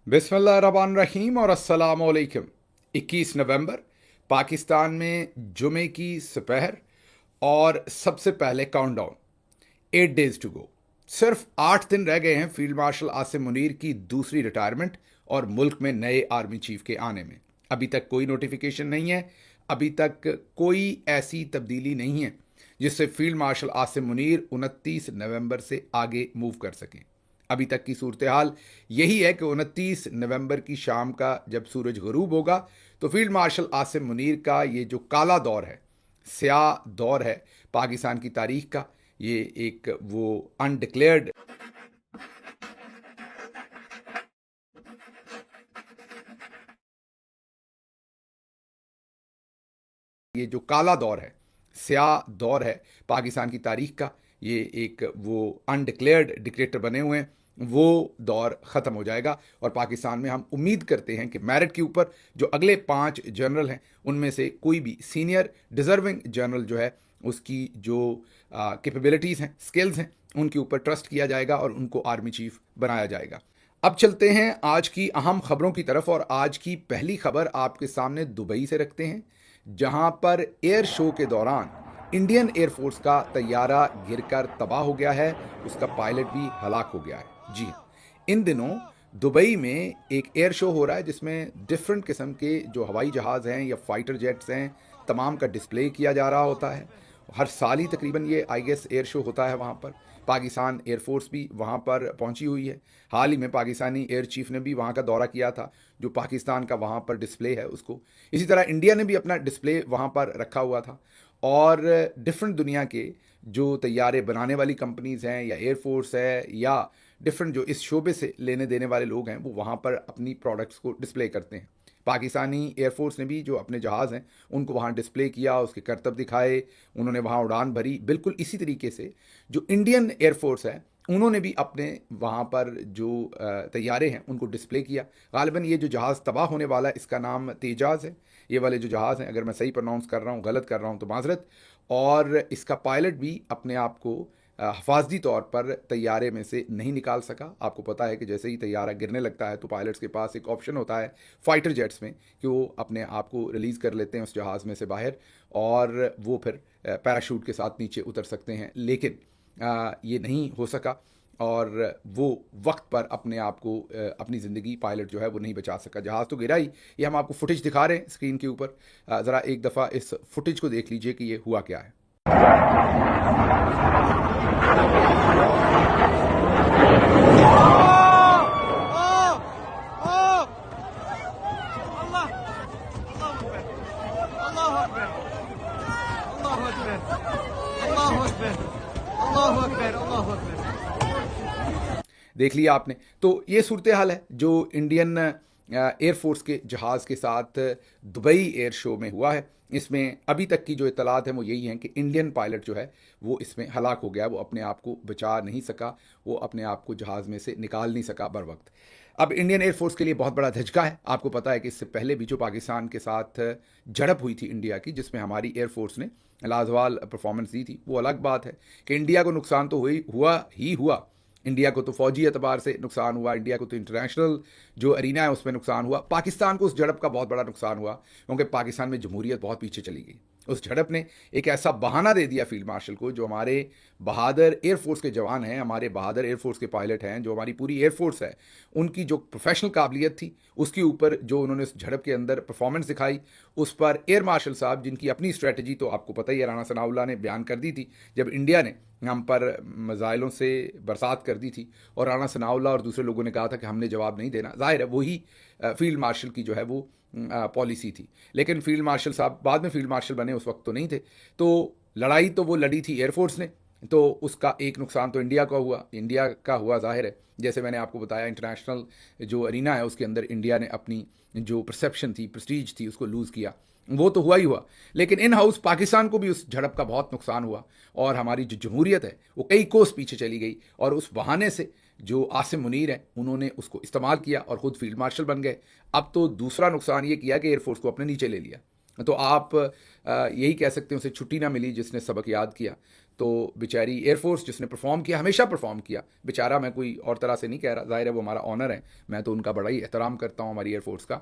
बिस्मिल्लाहिर्रहमानिर्रहीम और अस्सलाम वालेकुम। 21 नवंबर पाकिस्तान में जुमे की सुपहर और सबसे पहले काउंटडाउन 8 डेज टू गो। सिर्फ 8 दिन रह गए हैं फील्ड मार्शल आसिम मुनीर की दूसरी रिटायरमेंट और मुल्क में नए आर्मी चीफ के आने में। अभी तक कोई नोटिफिकेशन नहीं है, अभी तक कोई ऐसी तब्दीली नहीं है जिससे फील्ड मार्शल आसिम मुनीर 29 नवंबर से आगे मूव कर सकें। अभी तक की सूरत हाल यही है कि 29 नवंबर की शाम का जब सूरज गरूब होगा तो फील्ड मार्शल आसिम मुनीर का ये जो काला दौर है, स्याह दौर है पाकिस्तान की तारीख का, ये एक वो अनडिक्लेयर्ड ये जो काला दौर है, स्याह दौर है पाकिस्तान की तारीख का, ये एक वो अनडिक्लेयर्ड डिक्टेटर बने हुए हैं, वो दौर ख़त्म हो जाएगा और पाकिस्तान में हम उम्मीद करते हैं कि मेरिट के ऊपर जो अगले 5 जनरल हैं उनमें से कोई भी सीनियर डिज़र्विंग जनरल जो है उसकी जो कैपेबिलिटीज़ हैं, स्किल्स हैं, उनके ऊपर ट्रस्ट किया जाएगा और उनको आर्मी चीफ बनाया जाएगा। अब चलते हैं आज की अहम खबरों की तरफ और आज की पहली खबर आपके सामने दुबई से रखते हैं, जहां पर एयर शो के दौरान इंडियन एयरफोर्स का तैयारा गिरकर तबाह हो गया है, उसका पायलट भी हलाक हो गया है। जी, इन दिनों दुबई में एक एयर शो हो रहा है जिसमें डिफरेंट किस्म के जो हवाई जहाज़ हैं या फाइटर जेट्स हैं, तमाम का डिस्प्ले किया जा रहा होता है। हर साल ही तकरीबन ये आई गेस एयर शो होता है वहाँ पर। पाकिस्तान एयरफोर्स भी वहाँ पर पहुँची हुई है। हाल ही में पाकिस्तानी एयर चीफ ने भी वहाँ का दौरा किया था, जो पाकिस्तान का वहाँ पर डिस्प्ले है उसको। इसी तरह इंडिया ने भी अपना डिस्प्ले वहाँ पर रखा हुआ था और डिफरेंट दुनिया के जो तैयारे बनाने वाली कंपनीज़ हैं या एयरफोर्स है या डिफरेंट जो इस शोबे से लेने देने वाले लोग हैं वो वहाँ पर अपनी प्रोडक्ट्स को डिस्प्ले करते हैं। पाकिस्तानी एयरफोर्स ने भी जो अपने जहाज़ हैं उनको वहाँ डिस्प्ले किया, उसके करतब दिखाए, उन्होंने वहाँ उड़ान भरी। बिल्कुल इसी तरीके से जो इंडियन एयरफोर्स है उन्होंने भी अपने वहाँ पर जो तैयारे हैं उनको डिस्प्ले किया। गालिबन ये जो जहाज़ तबाह होने वाला है इसका नाम तेजाज़ है। ये वाले जो जहाज़ हैं, अगर मैं सही प्रोनाउंस कर रहा हूँ, गलत कर रहा हूँ तो माजरत। और इसका पायलट भी अपने आप को हिफाजती तौर पर तैयारे में से नहीं निकाल सका। आपको पता है कि जैसे ही तैयारा गिरने लगता है तो पायलट्स के पास एक ऑप्शन होता है फाइटर जेट्स में कि वो अपने आप को रिलीज़ कर लेते हैं उस जहाज़ में से बाहर और वो फिर पैराशूट के साथ नीचे उतर सकते हैं। लेकिन ये नहीं हो सका और वो वक्त पर अपने आप को अपनी ज़िंदगी पायलट जो है वो नहीं बचा सका। जहाज़ तो गिरा ही। ये हम आपको फुटेज दिखा रहे हैं स्क्रीन के ऊपर। ज़रा एक दफ़ा इस फुटेज को देख लीजिए कि ये हुआ क्या है। देख लिया आपने। तो ये सूरत हाल है जो इंडियन एयरफोर्स के जहाज़ के साथ दुबई एयर शो में हुआ है। इसमें अभी तक की जो इतलात हैं वो यही हैं कि इंडियन पायलट जो है वो इसमें हलाक हो गया, वो अपने आप को बचा नहीं सका, वो अपने आप को जहाज़ में से निकाल नहीं सका बर वक्त। अब इंडियन एयरफोर्स के लिए बहुत बड़ा धचका है। आपको पता है कि इससे पहले भी जो पाकिस्तान के साथ झड़प हुई थी इंडिया की, जिसमें हमारी एयरफोर्स ने लाजवाल परफॉर्मेंस दी थी, वो अलग बात है कि इंडिया को नुकसान तो हुआ। इंडिया को तो फौजी एतबार से नुकसान हुआ, इंडिया को तो इंटरनेशनल जो अरीना है उसमें नुकसान हुआ। पाकिस्तान को उस झड़प का बहुत बड़ा नुकसान हुआ क्योंकि पाकिस्तान में जमहूरियत बहुत पीछे चली गई। उस झड़प ने एक ऐसा बहाना दे दिया फील्ड मार्शल को, जो हमारे बहादुर एयरफोर्स के जवान हैं, हमारे बहादुर एयरफोर्स के पायलट हैं, जो हमारी पूरी एयरफोर्स है, उनकी जो प्रोफेशनल काबिलियत थी उसके ऊपर जो उन्होंने उस झड़प के अंदर परफॉर्मेंस दिखाई, उस पर एयर मार्शल साहब, जिनकी अपनी स्ट्रेटजी तो आपको पता ही है, राना सनाउल्लाह ने बयान कर दी थी जब इंडिया ने हम पर मिसाइलों से बरसात कर दी थी और राना सनाउल्लाह और दूसरे लोगों ने कहा था कि हमने जवाब नहीं देना। जाहिर है वही फील्ड मार्शल की जो है वो पॉलिसी थी। लेकिन फील्ड मार्शल साहब बाद में फील्ड मार्शल बने, उस वक्त तो नहीं थे। तो लड़ाई तो वो लड़ी थी एयरफोर्स ने, तो उसका एक नुकसान तो इंडिया का हुआ जाहिर है। जैसे मैंने आपको बताया, इंटरनेशनल जो अरीना है उसके अंदर इंडिया ने अपनी जो परसेप्शन थी, प्रेस्टीज थी, उसको लूज़ किया, वो तो हुआ ही हुआ। लेकिन इन हाउस पाकिस्तान को भी उस झड़प का बहुत नुकसान हुआ और हमारी जो जमहूरियत है वो कई कोस पीछे चली गई और उस बहाने से जो आसिम मुनीर हैं उन्होंने उसको इस्तेमाल किया और ख़ुद फील्ड मार्शल बन गए। अब तो दूसरा नुकसान ये किया कि एयरफोर्स को अपने नीचे ले लिया। तो आप यही कह सकते हैं उसे छुट्टी ना मिली जिसने सबक याद किया। तो बेचारी एयरफोर्स जिसने परफॉर्म किया, हमेशा परफॉर्म किया, बेचारा मैं कोई और तरह से नहीं कह रहा, जाहिर है वो हमारा ऑनर है, मैं तो उनका बड़ा ही एहतराम करता हूँ हमारी एयरफोर्स का,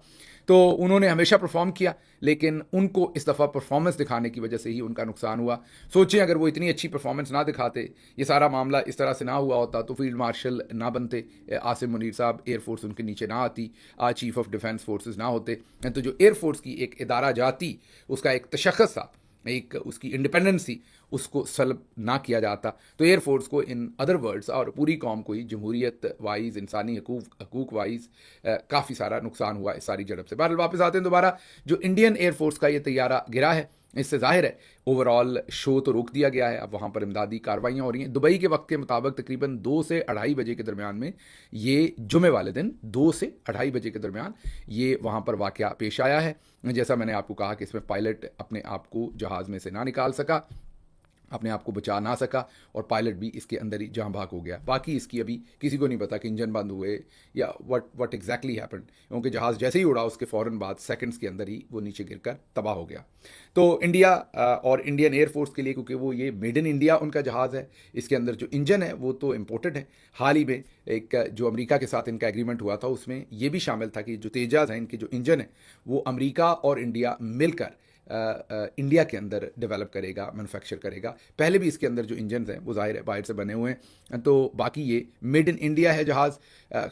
तो उन्होंने हमेशा परफॉर्म किया, लेकिन उनको इस दफ़ा परफॉर्मेंस दिखाने की वजह से ही उनका नुकसान हुआ। सोचें अगर वो इतनी अच्छी परफॉर्मेंस ना दिखाते, ये सारा मामला इस तरह से ना हुआ होता, तो फील्ड मार्शल ना बनते, आसिम मुनीर साहब, एयरफोर्स उनके नीचे ना आती, आज चीफ ऑफ डिफेंस फोर्सेस ना होते, तो जो एयरफोर्स की एक इदारा जाती, उसका एक तशख़्ख़ुस था, एक उसकी इंडिपेंडेंस थी, उसको सल्ब ना किया जाता, तो एयरफोर्स को इन अदर वर्ड्स और पूरी कौम को ही जमहूरियत वाइज, इंसानी हकूक़ वाइज काफ़ी सारा नुकसान हुआ इस सारी झड़प से। बहरहाल वापस आते हैं दोबारा, जो इंडियन एयरफोर्स का ये तैयारा गिरा है, इससे जाहिर है ओवरऑल शो तो रोक दिया गया है, अब वहाँ पर इमदादी कार्रवाइयाँ हो रही हैं। दुबई के वक्त के मुताबिक तकरीबन 2 से 2:30 बजे के दरमियान में, ये जुमे वाले दिन 2 से 2:30 बजे के दरमियान ये वहाँ पर वाक़या पेश आया है। जैसा मैंने आपको कहा कि इसमें पायलट अपने आप को जहाज़ में से ना निकाल सका, अपने आप को बचा ना सका, और पायलट भी इसके अंदर ही जहाँ भाग हो गया। बाकी इसकी अभी किसी को नहीं पता कि इंजन बंद हुए या व्हाट एग्जैक्टली हैपेंड, क्योंकि जहाज़ जैसे ही उड़ा उसके फ़ौरन बाद सेकंड्स के अंदर ही वो नीचे गिरकर तबाह हो गया। तो इंडिया और इंडियन एयरफोर्स के लिए, क्योंकि वो ये मेड इन इंडिया उनका जहाज़ है, इसके अंदर जो इंजन है वो तो इम्पोर्टेड है। हाल ही में एक जो अमेरिका के साथ इनका एग्रीमेंट हुआ था, उसमें ये भी शामिल था कि जो तेजाज़ हैं, इनके जो इंजन है, वो अमेरिका और इंडिया मिलकर इंडिया के अंदर डेवलप करेगा, मैन्युफैक्चर करेगा। पहले भी इसके अंदर जो इंजन हैं वो ज़ाहिर है बाहर से बने हुए हैं, तो बाकी ये मेड इन इंडिया है जहाज़।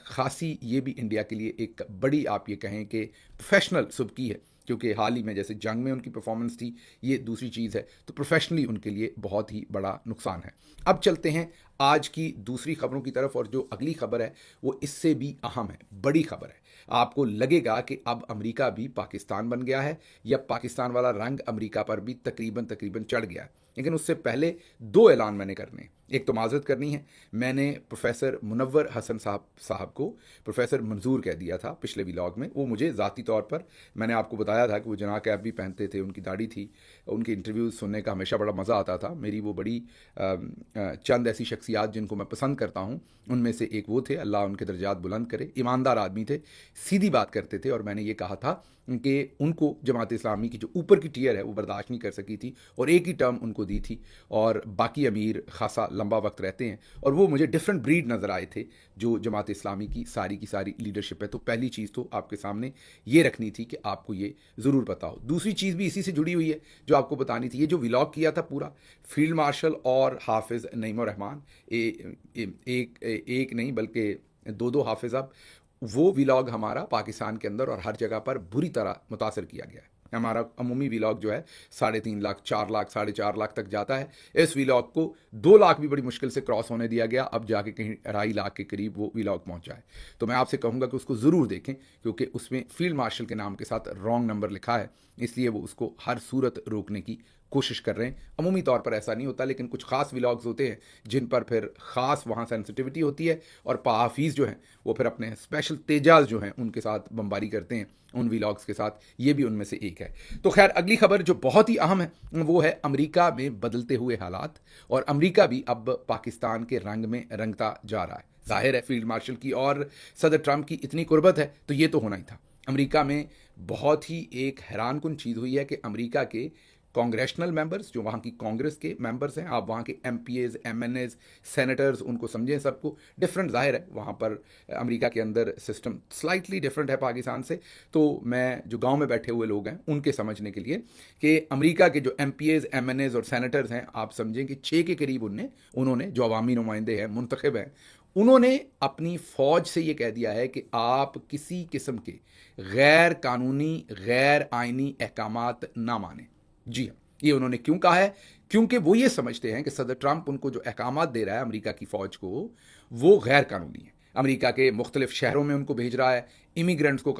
खासी ये भी इंडिया के लिए एक बड़ी, आप ये कहें कि प्रोफेशनल सुबकी है, क्योंकि हाल ही में जैसे जंग में उनकी परफॉर्मेंस थी, ये दूसरी चीज़ है, तो प्रोफेशनली उनके लिए बहुत ही बड़ा नुकसान है। अब चलते हैं आज की दूसरी खबरों की तरफ, और जो अगली खबर है वो इससे भी अहम है, बड़ी खबर है। आपको लगेगा कि अब अमेरिका भी पाकिस्तान बन गया है, या पाकिस्तान वाला रंग अमेरिका पर भी तकरीबन तकरीबन चढ़ गया है, लेकिन उससे पहले 2 ऐलान मैंने करने हैं। एक तो माजरत करनी है, मैंने प्रोफेसर मुनव्वर हसन साहब को प्रोफेसर मंजूर कह दिया था पिछले व्लॉग में। वो मुझे ज़ाती तौर पर, मैंने आपको बताया था कि वो जना कैप भी पहनते थे, उनकी दाढ़ी थी, उनके इंटरव्यूज़ सुनने का हमेशा बड़ा मज़ा आता था। मेरी वो बड़ी चंद ऐसी शख्सियात जिनको मैं पसंद करता हूँ, उनमें से एक वो थे, अल्लाह उनके दर्जात बुलंद करे। ईमानदार आदमी थे, सीधी बात करते थे, और मैंने ये कहा था कि उनको जमात इस्लामी की जो ऊपर की टियर है वो बर्दाश्त नहीं कर सकी थी, और एक ही टर्म उनको दी थी, और बाकी अमीर खासा लंबा वक्त रहते हैं, और वो मुझे डिफरेंट ब्रीड नज़र आए थे जो जमात इस्लामी की सारी लीडरशिप है। तो पहली चीज़ तो आपके सामने ये रखनी थी कि आपको ये ज़रूर पता हो। दूसरी चीज़ भी इसी से जुड़ी हुई है जो आपको बतानी थी। ये जो व्लॉग किया था पूरा, फील्ड मार्शल और हाफिज़ नईमुर रहमान, एक नहीं बल्कि 2 हाफिज़, अब वो व्लॉग हमारा पाकिस्तान के अंदर और हर जगह पर बुरी तरह मुतासर किया गया है। हमारा अमूमी व्लॉग जो है 3.5 लाख, 4 लाख, 4.5 लाख तक जाता है। इस व्लॉग को 2 लाख भी बड़ी मुश्किल से क्रॉस होने दिया गया, अब जाके कहीं 2.5 लाख के करीब वो व्लॉग पहुंचा है। तो मैं आपसे कहूँगा कि उसको ज़रूर देखें, क्योंकि उसमें फील्ड मार्शल के नाम के साथ रॉन्ग नंबर लिखा है, इसलिए वो उसको हर सूरत रोकने की कोशिश कर रहे हैं। अमूमी तौर पर ऐसा नहीं होता, लेकिन कुछ ख़ास व्लॉग्स होते हैं जिन पर फिर ख़ास वहाँ सेंसिटिविटी होती है, और हाफिज़ जो हैं वो फिर अपने स्पेशल तेजाज़ जो हैं उनके साथ बमबारी करते हैं, उन व्लॉग्स के साथ। ये भी उनमें से एक है। तो खैर, अगली खबर जो बहुत ही अहम है वो है अमेरिका में बदलते हुए हालात, और अमेरिका भी अब पाकिस्तान के रंग में रंगता जा रहा है। जाहिर है फील्ड मार्शल की और सदर ट्रंप की इतनी कुर्बत है, तो ये तो होना ही था। अमेरिका में बहुत ही एक हैरानकुन चीज़ हुई है कि अमेरिका के कांग्रेशनल मेंबर्स, जो वहाँ की कांग्रेस के मेंबर्स हैं, आप वहाँ के एमपीएज, एमएनएज, सेनेटर्स, उनको समझें, सबको डिफरेंट, जाहिर है वहाँ पर अमेरिका के अंदर सिस्टम स्लाइटली डिफरेंट है पाकिस्तान से। तो मैं जो गांव में बैठे हुए लोग हैं उनके समझने के लिए कि अमेरिका के जो एमपीएज, एमएनएज और सेनेटर्स हैं, आप समझें कि 6 के करीब उन्होंने जो अवामी नुमाइंदे हैं, मुंतखब हैं, उन्होंने अपनी फ़ौज से ये कह दिया है कि आप किसी किस्म के गैर कानूनी, गैर आइनी अहकामात ना मानें। जी हाँ, ये उन्होंने क्यों कहा है? क्योंकि वो ये समझते हैं कि सदर ट्रंप उनको जो अहकामात दे रहा है अमेरिका की फ़ौज को, वो गैर कानूनी है। अमेरिका के मुख्तलिफ शहरों में उनको भेज रहा है, इमिग्रेंट्स को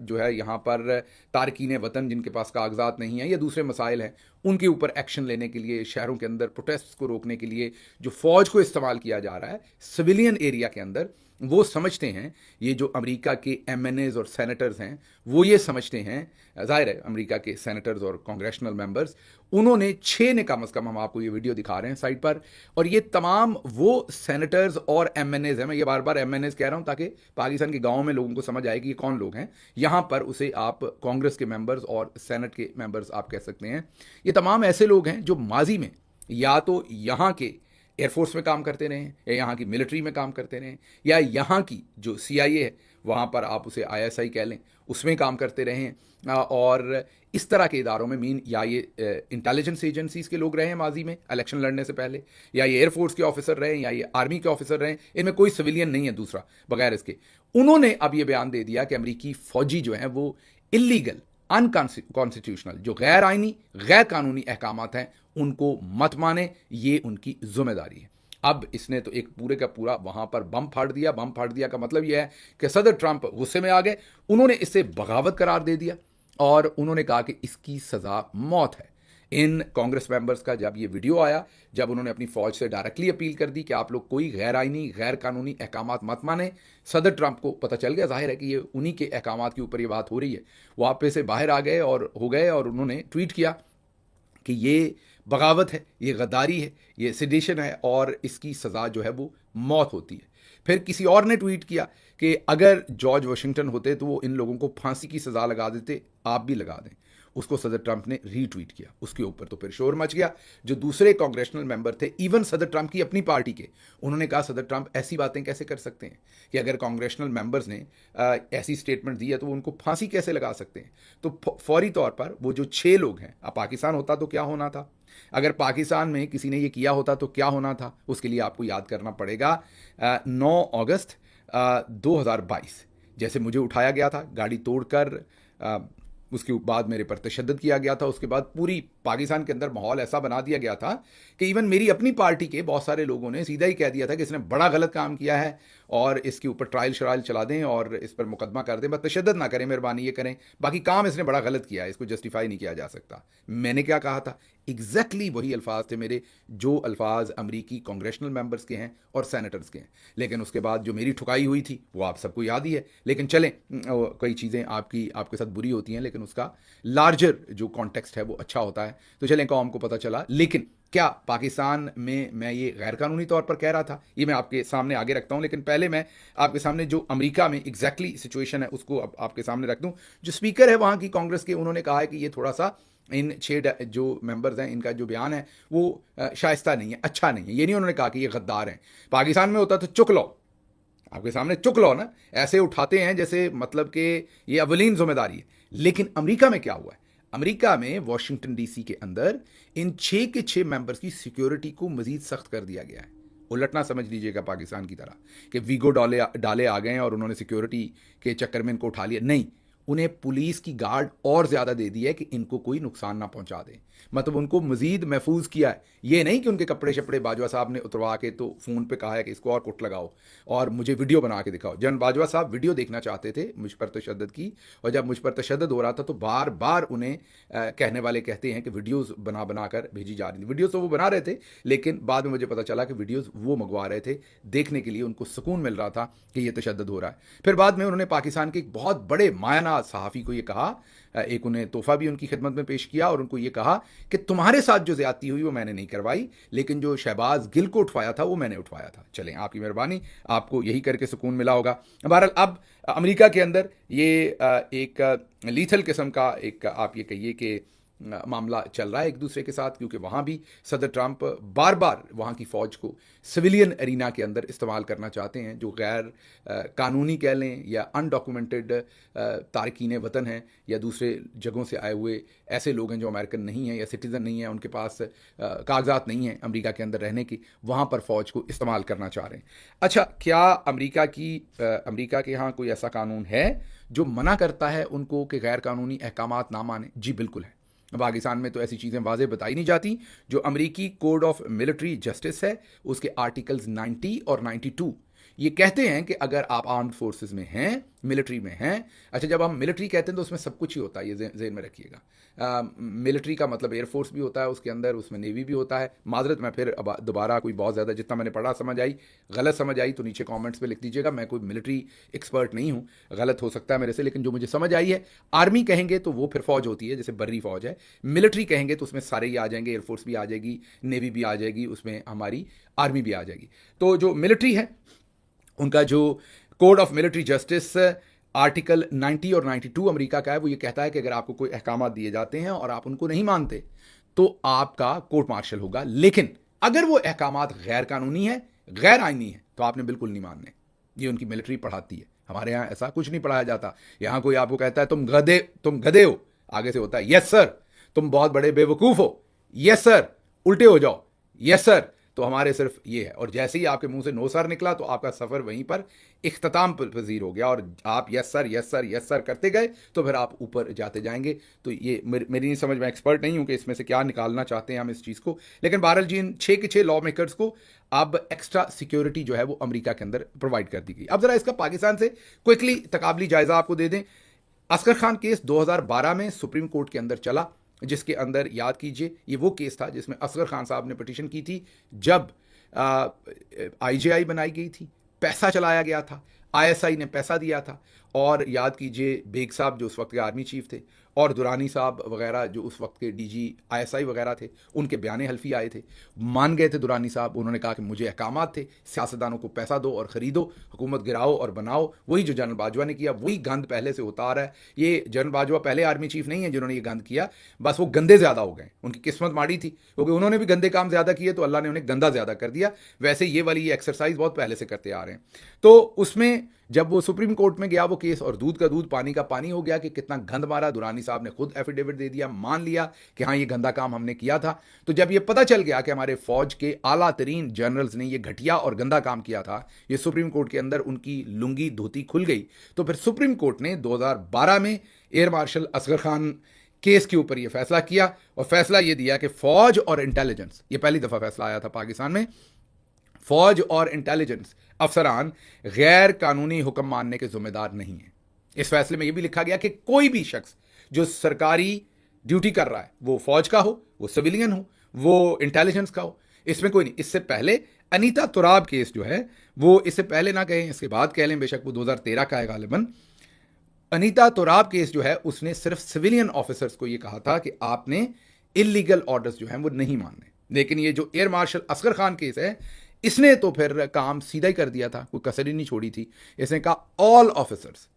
जो है यहाँ पर तारकीन वतन जिनके पास कागजात नहीं है या दूसरे मसाइल हैं, उनके ऊपर एक्शन लेने के लिए, शहरों के अंदर प्रोटेस्ट को रोकने के लिए जो फ़ौज को इस्तेमाल किया जा रहा है सिविलियन एरिया के अंदर, वो समझते हैं, ये जो अमेरिका के एमएनएज और सेनेटर्स हैं वो ये समझते हैं, ज़ाहिर है अमेरिका के सेनेटर्स और कांग्रेशनल मेंबर्स, उन्होंने 6 ने कम से कम, हम आपको ये वीडियो दिखा रहे हैं साइड पर, और ये तमाम वो सेनेटर्स और एमएनएज हैं। मैं ये बार बार एमएनएज कह रहा हूँ ताकि पाकिस्तान के गाँव में लोगों को समझ आए कि ये कौन लोग हैं। यहाँ पर उसे आप कांग्रेस के मेंबर्स और सेनेट के मेंबर्स आप कह सकते हैं। ये तमाम ऐसे लोग हैं जो माजी में या तो यहाँ के एयरफोर्स में काम करते रहें, या यहाँ की मिलिट्री में काम करते रहें, या यहाँ की जो CIA है वहाँ पर आप उसे ISI कह लें, उसमें काम करते रहें, और इस तरह के इदारों में या ये इंटेलिजेंस एजेंसीज के लोग रहे हैं माजी में इलेक्शन लड़ने से पहले, या ये एयरफोर्स के ऑफिसर रहे, या ये आर्मी के ऑफिसर रहे, इनमें कोई सिविलियन नहीं है दूसरा बगैर इसके। उन्होंने अब ये बयान दे दिया कि अमेरिकी फौजी जो हैं वो इलीगल, अनकॉन्स्टिट्यूशनल, जो गैर आइनी, गैर कानूनी अहकामात हैं उनको मत माने, ये उनकी जिम्मेदारी है। अब इसने तो एक पूरे का पूरा वहां पर बम फाड़ दिया। बम फाड़ दिया का मतलब यह है कि सदर ट्रंप गुस्से में आ गए, उन्होंने इसे बगावत करार दे दिया और उन्होंने कहा कि इसकी सजा मौत है। इन कांग्रेस मेंबर्स का जब ये वीडियो आया, जब उन्होंने अपनी फौज से डायरेक्टली अपील कर दी कि आप लोग कोई गैर आइनी, गैर कानूनी अहकामात मत माने, सदर ट्रंप को पता चल गया, जाहिर है कि ये उन्हीं के अहकामात के ऊपर ये बात हो रही है, वो आप पे से बाहर आ गए और उन्होंने ट्वीट किया कि ये बगावत है, ये गद्दारी है, ये सेडिशन है और इसकी सज़ा जो है वो मौत होती है। फिर किसी और ने ट्वीट किया कि अगर जॉर्ज वाशिंगटन होते तो वो इन लोगों को फांसी की सज़ा लगा देते, आप भी लगा दें। उसको सदर ट्रंप ने रीट्वीट किया, उसके ऊपर तो फिर शोर मच गया। जो दूसरे कांग्रेशनल मेंबर थे, इवन सदर ट्रंप की अपनी पार्टी के, उन्होंने कहा सदर ट्रंप ऐसी बातें कैसे कर सकते हैं कि अगर कांग्रेशनल मेंबर्स ने ऐसी स्टेटमेंट दी है तो वो उनको फांसी कैसे लगा सकते हैं। तो फौरी तौर पर वो जो 6 लोग हैं, अब पाकिस्तान होता तो क्या होना था, अगर पाकिस्तान में किसी ने ये किया होता तो क्या होना था, उसके लिए आपको याद करना पड़ेगा 9 अगस्त 2022 जैसे मुझे उठाया गया था गाड़ी तोड़कर, उसके बाद मेरे पर तशद्दुद किया गया था, उसके बाद पूरी पाकिस्तान के अंदर माहौल ऐसा बना दिया गया था कि इवन मेरी अपनी पार्टी के बहुत सारे लोगों ने सीधा ही कह दिया था कि इसने बड़ा गलत काम किया है और इसके ऊपर ट्रायल शरायल चला दें और इस पर मुकदमा कर दें, बस तशद्दुद ना करें, मेहरबानी ये करें, बाकी काम इसने बड़ा गलत किया है, इसको जस्टिफाई नहीं किया जा सकता। मैंने क्या कहा था, एग्जैक्टली वही अल्फाज थे मेरे जो अल्फाज अमरीकी कांग्रेशनल मेंबर्स के हैं और सेनेटर्स के हैं। लेकिन उसके बाद जो मेरी ठुकाई हुई थी वो आप सबको याद ही है। लेकिन चलें, कई चीज़ें आपके साथ बुरी होती हैं लेकिन उसका लार्जर जो कॉन्टेक्स्ट है वो अच्छा होता है, तो चलें कौम को पता चला। लेकिन क्या पाकिस्तान में मैं ये गैर कानूनी तौर पर कह रहा था, ये मैं आपके सामने आगे रखता हूं, लेकिन पहले मैं आपके सामने जो अमेरिका में एग्जैक्टली सिचुएशन है उसको आपके सामने रख दूं। जो स्पीकर है वहां की कांग्रेस के, उन्होंने कहा है कि ये थोड़ा सा इन 6 जो मेंबर्स हैं इनका जो बयान है वो शाइस्ता नहीं है, अच्छा नहीं है। ये नहीं उन्होंने कहा कि ये गद्दार हैं। पाकिस्तान में होता तो चुक लो, आपके सामने चुक लो ना, ऐसे उठाते हैं जैसे मतलब कि ये अवलीन जिम्मेदारी है। लेकिन अमेरिका में क्या हुआ है, अमेरिका में वाशिंगटन DC के अंदर इन 6 के 6 मेंबर्स की सिक्योरिटी को मजीद सख्त कर दिया गया है। उलट ना समझ लीजिएगा पाकिस्तान की तरह कि वीगो डाले आ गए हैं और उन्होंने सिक्योरिटी के चक्कर में इनको उठा लिया, नहीं, उन्हें पुलिस की गार्ड और ज़्यादा दे दी है कि इनको कोई नुकसान ना पहुंचा दे, मतलब उनको मजीद महफूज किया है। ये नहीं कि उनके कपड़े शपड़े बाजवा साहब ने उतरवा के तो फ़ोन पे कहा है कि इसको और कुट लगाओ और मुझे वीडियो बना के दिखाओ। जन बाजवा साहब वीडियो देखना चाहते थे मुझ पर तशद्दुद की, और जब मुझ पर तशद्दुद हो रहा था तो बार बार उन्हें कहने वाले कहते हैं कि वीडियोज़ बना कर भेजी जा रही थी। वीडियोज़ तो वो बना रहे थे, लेकिन बाद में मुझे पता चला कि वीडियोज़ वो मंगवा रहे थे देखने के लिए, उनको सुकून मिल रहा था कि ये तशद्दुद हो रहा है। फिर बाद में उन्होंने पाकिस्तान के एक बहुत बड़े मायनाज सहाफ़ी को ये कहा, एक उन्हें तोहफा भी उनकी खिदमत में पेश किया और उनको ये कहा कि तुम्हारे साथ जो ज्यादती हुई वो मैंने नहीं करवाई, लेकिन जो शहबाज गिल को उठवाया था वो मैंने उठवाया था। चलें, आपकी मेहरबानी, आपको यही करके सुकून मिला होगा। बहरहाल अब अमेरिका के अंदर ये एक लीथल किस्म का एक आप ये कहिए कि मामला चल रहा है एक दूसरे के साथ, क्योंकि वहाँ भी सदर ट्रंप बार बार वहाँ की फ़ौज को सिविलियन एरिना के अंदर इस्तेमाल करना चाहते हैं। जो गैर कानूनी कह लें या अनडॉक्यूमेंटेड तारकीन वतन हैं या दूसरे जगहों से आए हुए ऐसे लोग हैं जो अमेरिकन नहीं हैं या सिटीज़न नहीं हैं, उनके पास कागजात नहीं हैं अमेरिका के अंदर रहने की, वहाँ पर फ़ौज को इस्तेमाल करना चाह रहे हैं। अच्छा, क्या अमेरिका के यहाँ कोई ऐसा कानून है जो मना करता है उनको कि गैर कानूनी अहकामात ना माने? जी बिल्कुल है। पाकिस्तान में तो ऐसी चीज़ें वाज़े बताई नहीं जाती। जो अमेरिकी कोड ऑफ मिलिट्री जस्टिस है उसके आर्टिकल्स 90 और 92 ये कहते हैं कि अगर आप आर्म्ड फोर्सेस में हैं, मिलिट्री में हैं, अच्छा जब हम मिलिट्री कहते हैं तो उसमें सब कुछ ही होता है, ये ज़हन में रखिएगा। मिलिट्री का मतलब एयरफोर्स भी होता है उसके अंदर, उसमें नेवी भी होता है। माजरत मैं फिर अब दोबारा कोई बहुत ज़्यादा जितना मैंने पढ़ा समझ आई, गलत समझ आई तो नीचे कमेंट्स में लिख दीजिएगा। मैं कोई मिलिट्री एक्सपर्ट नहीं हूँ, गलत हो सकता है मेरे से, लेकिन जो मुझे समझ आई है, आर्मी कहेंगे तो वो फिर फौज होती है जैसे बर्री फौज है, मिलिट्री कहेंगे तो उसमें सारे ही आ जाएंगे, एयरफोर्स भी आ जाएगी, नेवी भी आ जाएगी, उसमें हमारी आर्मी भी आ जाएगी। तो जो मिलिट्री है उनका जो code of military justice article 90 और 92 अमेरिका का है, वो ये कहता है कि अगर आपको कोई अहकाम दिए जाते हैं और आप उनको नहीं मानते तो आपका कोर्ट मार्शल होगा। लेकिन अगर वो अहकामात गैर कानूनी है, गैर आईनी है, तो आपने बिल्कुल नहीं मानने। ये उनकी मिलिट्री पढ़ाती है। हमारे यहाँ ऐसा कुछ नहीं पढ़ाया जाता। यहाँ कोई आपको कहता है तुम गधे हो, आगे से होता है यस सर। तुम बहुत बड़े बेवकूफ़ हो, यस सर। उल्टे हो जाओ, यस सर। तो हमारे सिर्फ ये है, और जैसे ही आपके मुंह से नो सर निकला तो आपका सफ़र वहीं पर इख्तिताम पजीर हो गया, और आप yes sir yes sir yes sir करते गए तो फिर आप ऊपर जाते जाएंगे। तो ये मेरी नहीं समझ में, एक्सपर्ट नहीं हूँ कि इसमें से क्या निकालना चाहते हैं हम इस चीज़ को। लेकिन बहरहाल जी, इन 6 के 6 लॉ मेकर्स को अब एक्स्ट्रा सिक्योरिटी जो है वो अमेरिका के अंदर प्रोवाइड कर दी गई। अब जरा इसका पाकिस्तान से क्विकली तकाबली जायजा आपको दे दें। असगर खान केस 2012 में सुप्रीम कोर्ट के अंदर चला, जिसके अंदर याद कीजिए ये वो केस था जिसमें असगर खान साहब ने पिटीशन की थी जब आईजेआई बनाई गई थी, पैसा चलाया गया था, आईएसआई ने पैसा दिया था। और याद कीजिए बेग साहब जो उस वक्त के आर्मी चीफ थे, और दुरानी साहब वगैरह जो उस वक्त के डीजी आईएसआई वगैरह थे, उनके बयाने हल्फी आए थे। मान गए थे दुरानी साहब, उन्होंने कहा कि मुझे अहकामात थे, सियासतदानों को पैसा दो और ख़रीदो, हुकूमत गिराओ और बनाओ। वही जो जनरल बाजवा ने किया, वही गंद पहले से होता आ रहा है। ये जनरल बाजवा पहले आर्मी चीफ नहीं है जिन्होंने ये गंद किया, बस वो गंदे ज़्यादा हो गए, उनकी किस्मत माड़ी थी, क्योंकि उन्होंने भी गंदे काम ज़्यादा किए तो अल्लाह ने उन्हें गंदा ज़्यादा कर दिया। वैसे ये वाली एक्सरसाइज बहुत पहले से करते आ रहे हैं। तो उसमें जब वो सुप्रीम कोर्ट में गया वो केस, और दूध का दूध पानी का पानी हो गया कि कितना गंद मारा। दुरानी साहब ने खुद एफिडेविट दे दिया, मान लिया कि हाँ ये गंदा काम हमने किया था। तो जब ये पता चल गया कि हमारे फौज के आला तरीन जनरल्स ने ये घटिया और गंदा काम किया था, ये सुप्रीम कोर्ट के अंदर उनकी लुंगी धोती खुल गई। तो फिर सुप्रीम कोर्ट ने 2012 में air marshal Asghar Khan case के ऊपर ये फैसला किया, और फैसला ये दिया कि फौज और इंटेलिजेंस, ये पहली दफ़ा फैसला आया था पाकिस्तान में, फौज और इंटेलिजेंस अफसरान गैर कानूनी हुक्म मानने के जिम्मेदार नहीं हैं। इस फैसले में यह भी लिखा गया कि कोई भी शख्स जो सरकारी ड्यूटी कर रहा है, वो फौज का हो, वो सिविलियन हो, वो इंटेलिजेंस का हो, इसमें कोई नहीं। इससे पहले अनीता तुराब केस जो है, वो इससे पहले ना कहें इसके बाद कह लें, बेशक वो 2013 का है गालिबन। अनीता तुराब केस जो है उसने सिर्फ सिविलियन ऑफिसर्स को ये कहा था कि आपने इलीगल ऑर्डर्स जो हैं वो नहीं मानने। लेकिन ये जो air marshal Asghar Khan case है, इसने तो फिर काम सीधा ही कर दिया था, कोई कसर ही नहीं छोड़ी थी। इसने कहा ऑल ऑफिसर्स,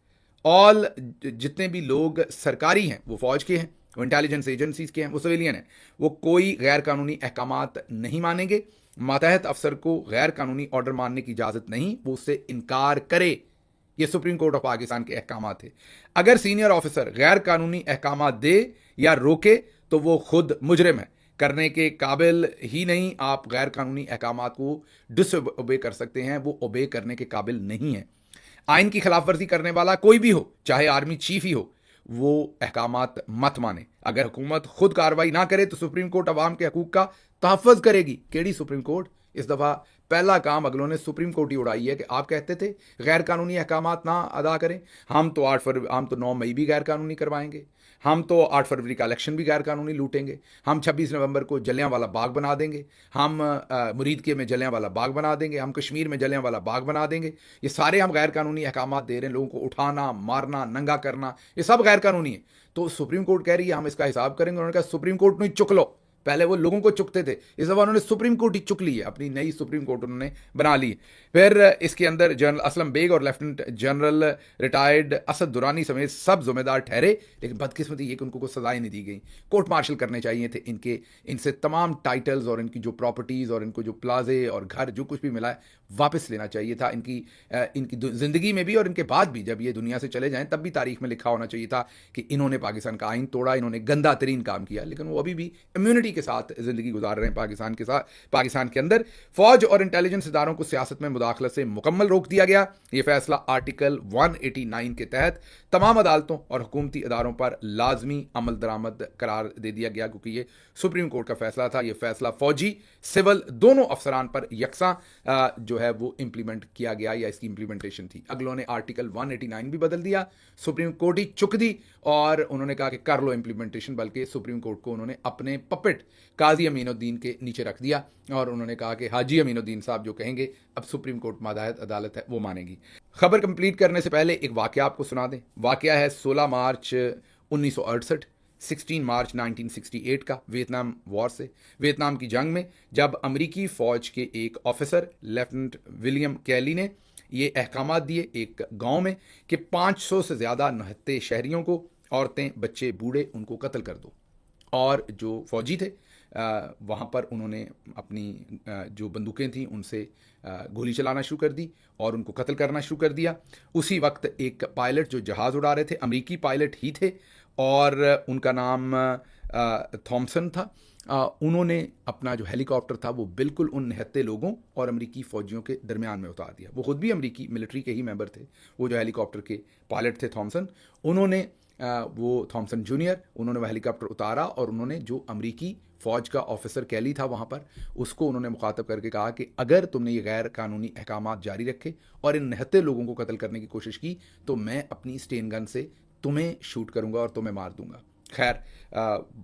ऑल जितने भी लोग सरकारी हैं, वो फौज के हैं, वो इंटेलिजेंस एजेंसीज के हैं, वो सिविलियन हैं, वो कोई गैर कानूनी अहकामात नहीं मानेंगे। मातहत अफसर को गैर कानूनी ऑर्डर मानने की इजाज़त नहीं, वो उससे इनकार करे। ये सुप्रीम कोर्ट ऑफ पाकिस्तान के अहकामात थे। अगर सीनियर ऑफिसर गैर कानूनी अहकामात दे या रोके तो वो खुद मुजरिम है, करने के काबिल ही नहीं। आप गैर कानूनी अहकामात को डिसओबे कर सकते हैं, वो ओबे करने के काबिल नहीं है। आइन की खिलाफ वर्जी करने वाला कोई भी हो, चाहे आर्मी चीफ ही हो, वो अहकामात मत माने। अगर हुकूमत खुद कार्रवाई ना करे तो सुप्रीम कोर्ट अवाम के हकूक का तहफ़्फ़ुज़ करेगी। केड़ी सुप्रीम कोर्ट? इस दफ़ा पहला काम अगलों ने सुप्रीम कोर्ट ही उड़ाई है कि आप कहते थे गैर कानूनी अहकामात ना अदा करें, हम तो 9 मई भी गैर कानूनी करवाएंगे, हम तो 8 फरवरी का इलेक्शन भी गैर कानूनी लूटेंगे, हम 26 नवंबर को जलियांवाला बाग बना देंगे, हम मुरीदके में जलियांवाला बाग बना देंगे, हम कश्मीर में जलियांवाला बाग बना देंगे। ये सारे हम गैर कानूनी अहकामात दे रहे हैं। लोगों को उठाना, मारना, नंगा करना, ये सब गैर कानूनी है। तो सुप्रीम कोर्ट कह रही है हम इसका हिसाब करेंगे। उन्होंने कहा सुप्रीम कोर्ट नहीं चुक लो। पहले वो लोगों को चुकते थे, इस दफ़ा उन्होंने सुप्रीम कोर्ट ही चुक ली है, अपनी नई सुप्रीम कोर्ट उन्होंने बना ली। फिर इसके अंदर जनरल असलम बेग और lieutenant general retired Asad Durrani समेत सब जिम्मेदार ठहरे। लेकिन बदकिस्मती ये कि उनको कोई सजाएं नहीं दी गई। कोर्ट मार्शल करने चाहिए थे इनसे तमाम टाइटल्स और इनकी जो प्रॉपर्टीज़ और इनको जो प्लाजे और घर जो कुछ भी मिला है वापस लेना चाहिए था। इनकी ज़िंदगी में भी और इनके बाद भी, जब ये दुनिया से चले जाएं तब भी तारीख में लिखा होना चाहिए था कि इन्होंने पाकिस्तान का आइन तोड़ा, इन्होंने गंदा तरीन काम किया। लेकिन वो अभी भी इम्यूनिटी के साथ ज़िंदगी गुजार रहे हैं पाकिस्तान के अंदर। फौज और इंटेलिजेंस इदारों को सियासत में मुदाखलत से मुकम्मल रोक दिया गया। ये फैसला आर्टिकल 189 के तहत तमाम अदालतों और हुकूमती इदारों पर लाजमी अमल दरामद करार दे दिया गया, क्योंकि ये सुप्रीम कोर्ट का फैसला था। ये फैसला फौजी सिविल दोनों अफसरान पर यकसा जो है वो इम्प्लीमेंट किया गया, या इसकी इम्प्लीमेंटेशन थी। अगलों ने आर्टिकल 189 भी बदल दिया, सुप्रीम कोर्ट ही चुक दी और उन्होंने कहा कि कर लो इम्प्लीमेंटेशन। बल्कि सुप्रीम कोर्ट को उन्होंने अपने पपेट काजी अमीनुद्दीन के नीचे रख दिया और उन्होंने कहा कि हाजी अमीनुद्दीन साहब जो कहेंगे अब सुप्रीम कोर्ट मादायत अदालत है वो मानेगी। खबर कंप्लीट करने से पहले एक वाकया आपको सुना दें। वाकया है 16 मार्च 1968, 16 मार्च 1968 का, वियतनाम वॉर से, वियतनाम की जंग में, जब अमरीकी फ़ौज के एक ऑफिसर लेफ्टिनेंट विलियम कैली ने ये अहकामात दिए एक गांव में कि 500 से ज़्यादा नहत्ते शहरियों को, औरतें, बच्चे, बूढ़े, उनको कत्ल कर दो। और जो फ़ौजी थे वहाँ पर उन्होंने अपनी जो बंदूकें थीं उनसे गोली चलाना शुरू कर दी और उनको कत्ल करना शुरू कर दिया। उसी वक्त एक पायलट जो जहाज़ उड़ा रहे थे, अमेरिकी पायलट ही थे और उनका नाम थॉमसन था, उन्होंने अपना जो हेलीकॉप्टर था वो बिल्कुल उन निहत्थे लोगों और अमेरिकी फ़ौजियों के दरमियान में उतार दिया। वो ख़ुद भी अमेरिकी मिलिट्री के ही मेंबर थे, वो जो हेलीकॉप्टर के पायलट थे थॉमसन, उन्होंने वो थॉमसन जूनियर, उन्होंने वह हेलीकॉप्टर उतारा और उन्होंने जो अमेरिकी फ़ौज का ऑफिसर कैली था वहाँ पर, उसको उन्होंने मुखातब करके कहा कि अगर तुमने ये गैर कानूनी अहकामात जारी रखे और इन निहत्थे लोगों को कत्ल करने की कोशिश की तो मैं अपनी स्टेन गन से तुम्हें शूट करूँगा और तुम्हें मार दूंगा। खैर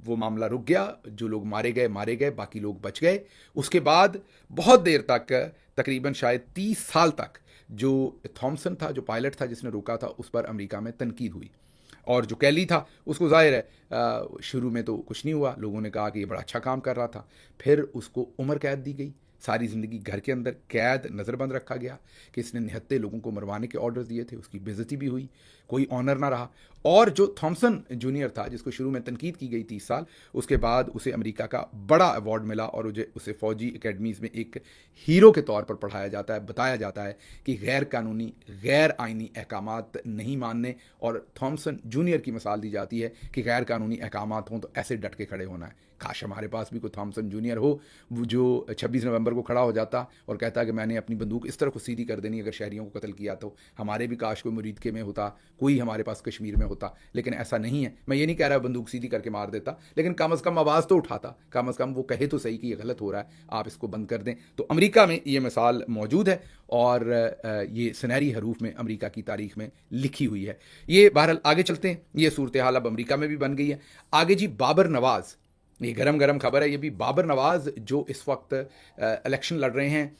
वो मामला रुक गया, जो लोग मारे गए, बाकी लोग बच गए। उसके बाद बहुत देर तक, तकरीबन शायद 30 साल तक, जो थॉमसन था, जो पायलट था जिसने रोका था, उस पर अमेरिका में तनकीद हुई। और जो कैली था उसको ज़ाहिर है शुरू में तो कुछ नहीं हुआ, लोगों ने कहा कि ये बड़ा अच्छा काम कर रहा था। फिर उसको उम्र कैद दी गई, सारी ज़िंदगी घर के अंदर कैद नज़रबंद रखा गया कि इसने निहत्थे लोगों को मरवाने के ऑर्डर दिए थे। उसकी बेइज्जती भी हुई, कोई ऑनर ना रहा। और जो थॉमसन जूनियर था, जिसको शुरू में तनकीद की गई 30 साल, उसके बाद उसे अमेरिका का बड़ा अवार्ड मिला और उसे फ़ौजी एकेडमीज़ में एक हीरो के तौर पर पढ़ाया जाता है, बताया जाता है कि गैर कानूनी, गैर आइनी अहकामात नहीं मानने। और थॉमसन जूनियर की मिसाल दी जाती है कि गैर कानूनी अहकामात हों तो ऐसे डट के खड़े होना है। काश हमारे पास भी कोई थॉमसन जूनियर हो, वो जो 26 नवंबर को खड़ा हो जाता और कहता कि मैंने अपनी बंदूक इस तरह को सीधी कर देनी अगर शहरियों को कत्ल किया तो। हमारे भी काश कोई मुरीद के में होता, कोई हमारे पास कश्मीर में होता, लेकिन ऐसा नहीं है। मैं ये नहीं कह रहा बंदूक सीधी करके मार देता, लेकिन कम अज़ कम आवाज़ तो उठाता, कम अज़ कम वो कहे तो सही कि ये गलत हो रहा है, आप इसको बंद कर दें। तो अमेरिका में ये मिसाल मौजूद है और ये सुनहरी हरूफ में अमेरिका की तारीख में लिखी हुई है। ये बहरहाल आगे चलते हैं, ये सूरत हाल अब अमेरिका में भी बन गई है। आगे जी, बाबर नवाज़, ये गरम गरम खबर है ये भी। बाबर नवाज़ जो इस वक्त इलेक्शन लड़ रहे हैं,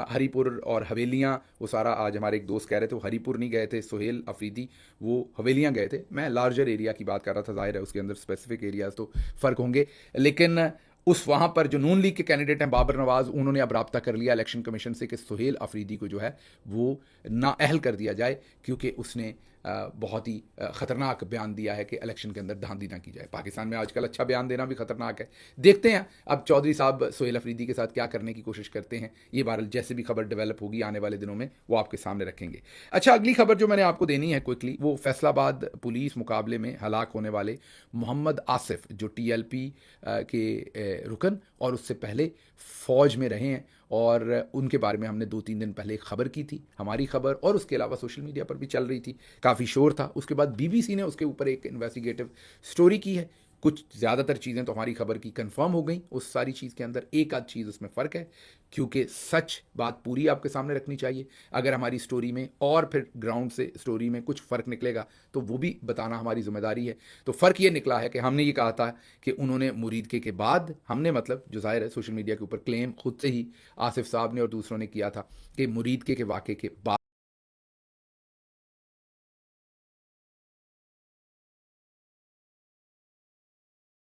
हरीपुर और हवेलियाँ, वो सारा, आज हमारे एक दोस्त कह रहे थे वो हरीपुर नहीं गए थे, सुहेल अफरीदी, वो हवेलियाँ गए थे। मैं लार्जर एरिया की बात कर रहा था, जाहिर है उसके अंदर स्पेसिफिक एरियाज़ तो फ़र्क होंगे, लेकिन उस वहाँ पर जो नून लीग के कैंडिडेट हैं बाबर नवाज़, उन्होंने अब राब्ता कर लिया इलेक्शन कमीशन से कि सुहेल अफरीदी को जो है वो नाअहल कर दिया जाए, क्योंकि उसने बहुत ही ख़तरनाक बयान दिया है कि इलेक्शन के अंदर धांधली ना की जाए। पाकिस्तान में आजकल अच्छा बयान देना भी ख़तरनाक है। देखते हैं अब चौधरी साहब सुहेल अफरीदी के साथ क्या करने की कोशिश करते हैं। ये बहरहाल जैसे भी खबर डेवलप होगी आने वाले दिनों में वो आपके सामने रखेंगे। अच्छा, अगली खबर जो मैंने आपको देनी है क्विकली, वो फैसलाबाद पुलिस मुकाबले में हलाक होने वाले मोहम्मद आसिफ, जो TLP के रुकन और उससे पहले फ़ौज में रहे हैं, और उनके बारे में हमने 2-3 दिन पहले एक खबर की थी, हमारी खबर, और उसके अलावा सोशल मीडिया पर भी चल रही थी, काफ़ी शोर था। उसके बाद BBC ने उसके ऊपर एक इन्वेस्टिगेटिव स्टोरी की है। कुछ ज़्यादातर चीज़ें तो हमारी खबर की कंफर्म हो गई, उस सारी चीज़ के अंदर एक आध चीज़ उसमें फ़र्क है, क्योंकि सच बात पूरी आपके सामने रखनी चाहिए। अगर हमारी स्टोरी में और फिर ग्राउंड से स्टोरी में कुछ फ़र्क निकलेगा तो वो भी बताना हमारी ज़िम्मेदारी है। तो फ़र्क ये निकला है कि हमने ये कहा था कि उन्होंने मुरीद के बाद, हमने मतलब जो ज़ाहिर है सोशल मीडिया के ऊपर क्लेम खुद से ही आसिफ साहब ने और दूसरों ने किया था कि मुरीद के वाक़े के बाद